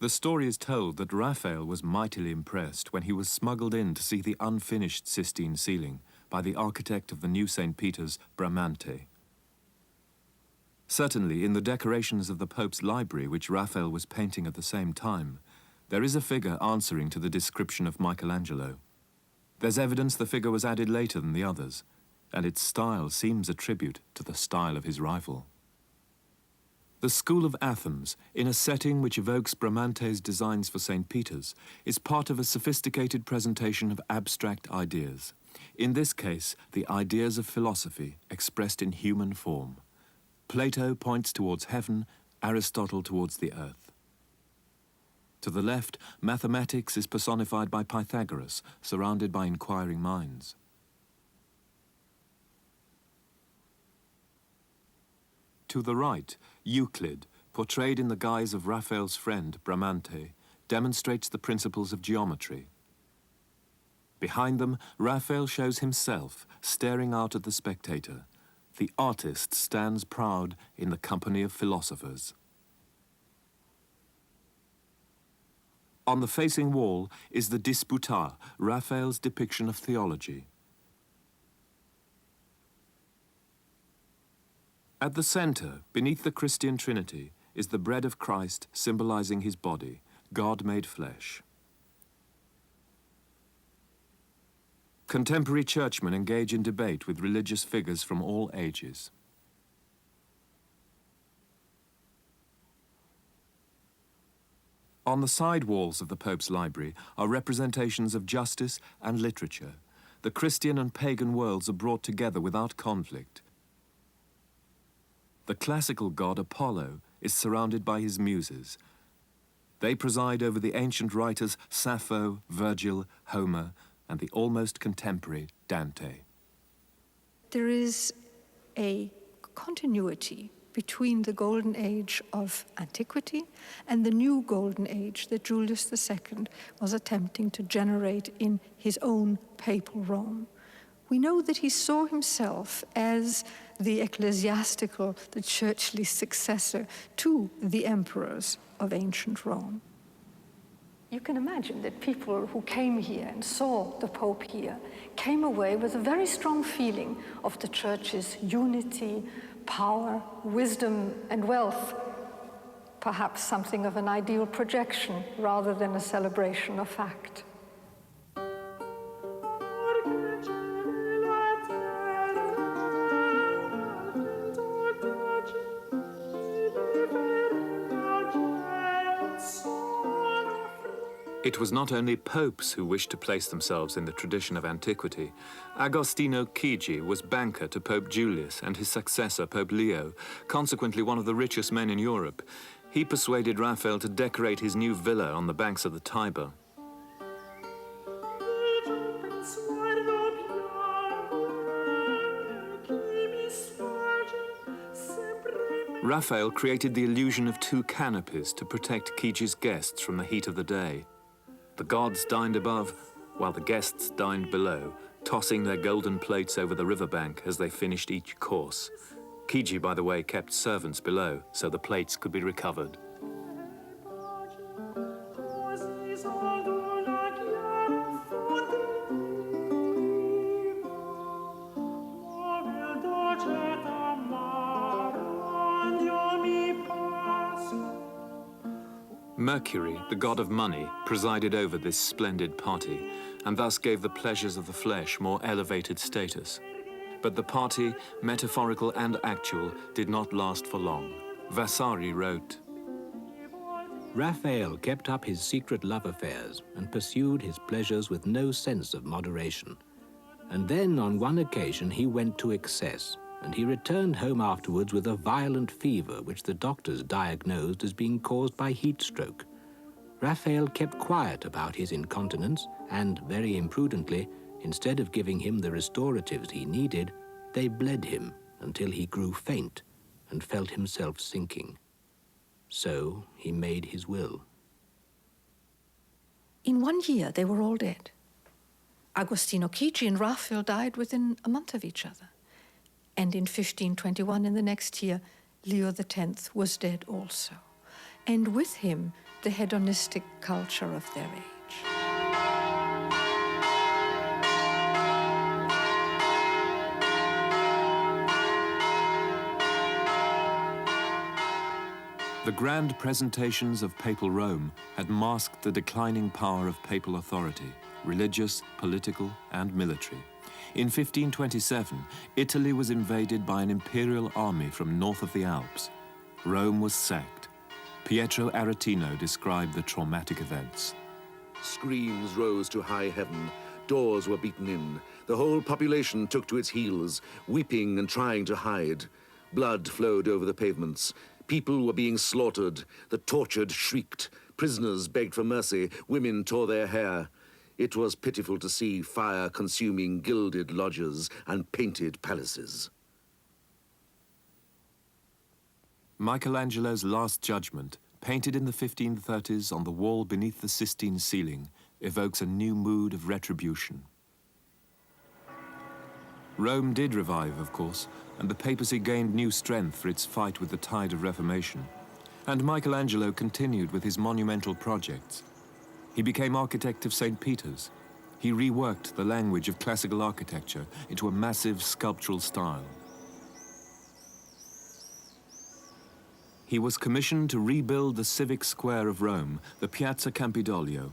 The story is told that Raphael was mightily impressed when he was smuggled in to see the unfinished Sistine ceiling by the architect of the new St. Peter's, Bramante. Certainly, in the decorations of the Pope's library, which Raphael was painting at the same time, there is a figure answering to the description of Michelangelo. There's evidence the figure was added later than the others, and its style seems a tribute to the style of his rival. The School of Athens, in a setting which evokes Bramante's designs for St. Peter's, is part of a sophisticated presentation of abstract ideas. In this case, the ideas of philosophy expressed in human form. Plato points towards heaven, Aristotle towards the earth. To the left, mathematics is personified by Pythagoras, surrounded by inquiring minds. To the right, Euclid, portrayed in the guise of Raphael's friend, Bramante, demonstrates the principles of geometry. Behind them, Raphael shows himself, staring out at the spectator. The artist stands proud in the company of philosophers. On the facing wall is the Disputa, Raphael's depiction of theology. At the center, beneath the Christian Trinity, is the bread of Christ symbolizing his body, God made flesh. Contemporary churchmen engage in debate with religious figures from all ages. On the side walls of the Pope's library are representations of justice and literature. The Christian and pagan worlds are brought together without conflict. The classical god Apollo is surrounded by his muses. They preside over the ancient writers Sappho, Virgil, Homer, and the almost contemporary Dante. There is a continuity between the golden age of antiquity and the new golden age that Julius II was attempting to generate in his own papal Rome. We know that he saw himself as the ecclesiastical, the churchly successor to the emperors of ancient Rome. You can imagine that people who came here and saw the Pope here came away with a very strong feeling of the Church's unity, power, wisdom, and wealth. Perhaps something of an ideal projection rather than a celebration of fact. It was not only popes who wished to place themselves in the tradition of antiquity. Agostino Chigi was banker to Pope Julius and his successor, Pope Leo, consequently one of the richest men in Europe. He persuaded Raphael to decorate his new villa on the banks of the Tiber. Raphael created the illusion of two canopies to protect Chigi's guests from the heat of the day. The gods dined above, while the guests dined below, tossing their golden plates over the riverbank as they finished each course. Chigi, by the way, kept servants below, so the plates could be recovered. Mercury, the god of money, presided over this splendid party, and thus gave the pleasures of the flesh more elevated status. But the party, metaphorical and actual, did not last for long. Vasari wrote, Raphael kept up his secret love affairs and pursued his pleasures with no sense of moderation. And then on one occasion he went to excess, and he returned home afterwards with a violent fever which the doctors diagnosed as being caused by heat stroke. Raphael kept quiet about his incontinence and, very imprudently, instead of giving him the restoratives he needed, they bled him until he grew faint and felt himself sinking. So he made his will. In 1 year, they were all dead. Agostino Chigi and Raphael died within a month of each other. And in 1521, in the next year, Leo X was dead also. and with him the hedonistic culture of their age. The grand presentations of papal Rome had masked the declining power of papal authority, religious, political, and military. In 1527, Italy was invaded by an imperial army from north of the Alps. Rome was sacked. Pietro Aretino described the traumatic events. Screams rose to high heaven. Doors were beaten in. The whole population took to its heels, weeping and trying to hide. Blood flowed over the pavements. People were being slaughtered. The tortured shrieked. Prisoners begged for mercy. Women tore their hair. It was pitiful to see fire consuming gilded lodges and painted palaces. Michelangelo's Last Judgment, painted in the 1530s on the wall beneath the Sistine ceiling, evokes a new mood of retribution. Rome did revive, of course, and the papacy gained new strength for its fight with the tide of Reformation. And Michelangelo continued with his monumental projects. He became architect of St. Peter's. He reworked the language of classical architecture into a massive sculptural style. He was commissioned to rebuild the civic square of Rome, the Piazza Campidoglio.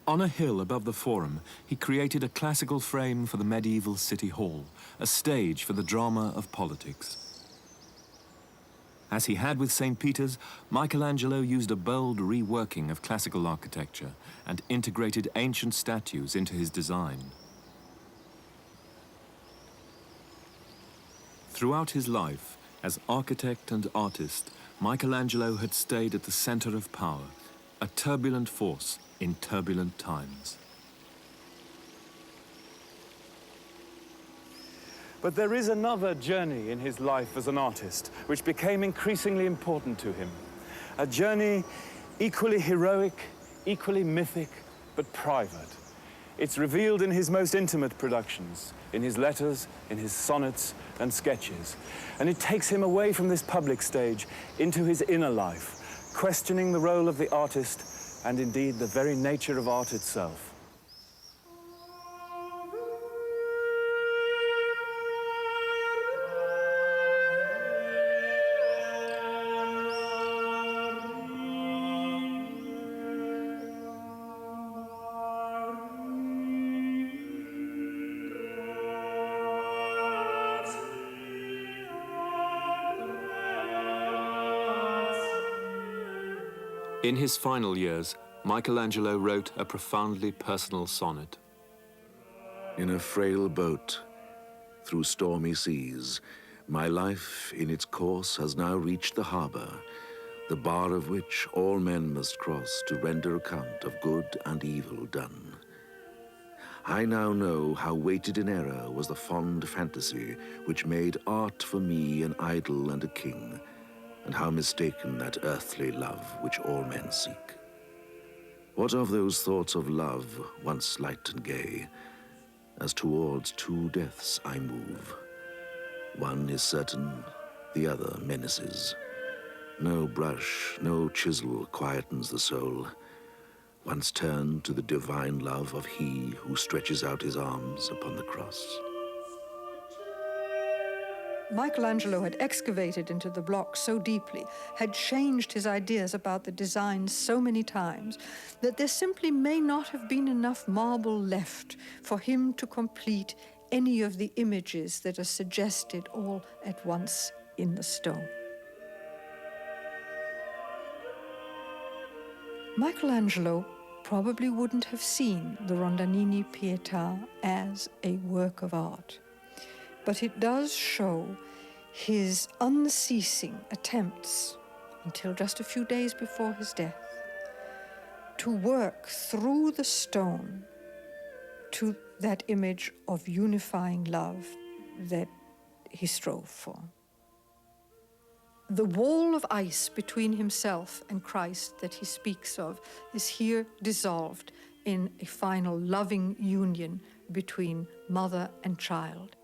On a hill above the Forum, he created a classical frame for the medieval city hall, a stage for the drama of politics. As he had with St. Peter's, Michelangelo used a bold reworking of classical architecture and integrated ancient statues into his design. Throughout his life, as architect and artist, Michelangelo had stayed at the center of power, a turbulent force in turbulent times. But there is another journey in his life as an artist, which became increasingly important to him. A journey equally heroic, equally mythic, but private. It's revealed in his most intimate productions, in his letters, in his sonnets and sketches. And it takes him away from this public stage into his inner life, questioning the role of the artist and indeed the very nature of art itself. In his final years, Michelangelo wrote a profoundly personal sonnet. In a frail boat, through stormy seas, my life in its course has now reached the harbor, the bar of which all men must cross to render account of good and evil done. I now know how weighted in error was the fond fantasy which made art for me an idol and a king, and how mistaken that earthly love which all men seek. What of those thoughts of love, once light and gay, as towards two deaths I move? One is certain, the other menaces. No brush, no chisel quietens the soul. Once turned to the divine love of he who stretches out his arms upon the cross. Michelangelo had excavated into the block so deeply, had changed his ideas about the design so many times, that there simply may not have been enough marble left for him to complete any of the images that are suggested all at once in the stone. Michelangelo probably wouldn't have seen the Rondanini Pietà as a work of art, but it does show his unceasing attempts, until just a few days before his death, to work through the stone to that image of unifying love that he strove for. The wall of ice between himself and Christ that he speaks of is here dissolved in a final loving union between mother and child.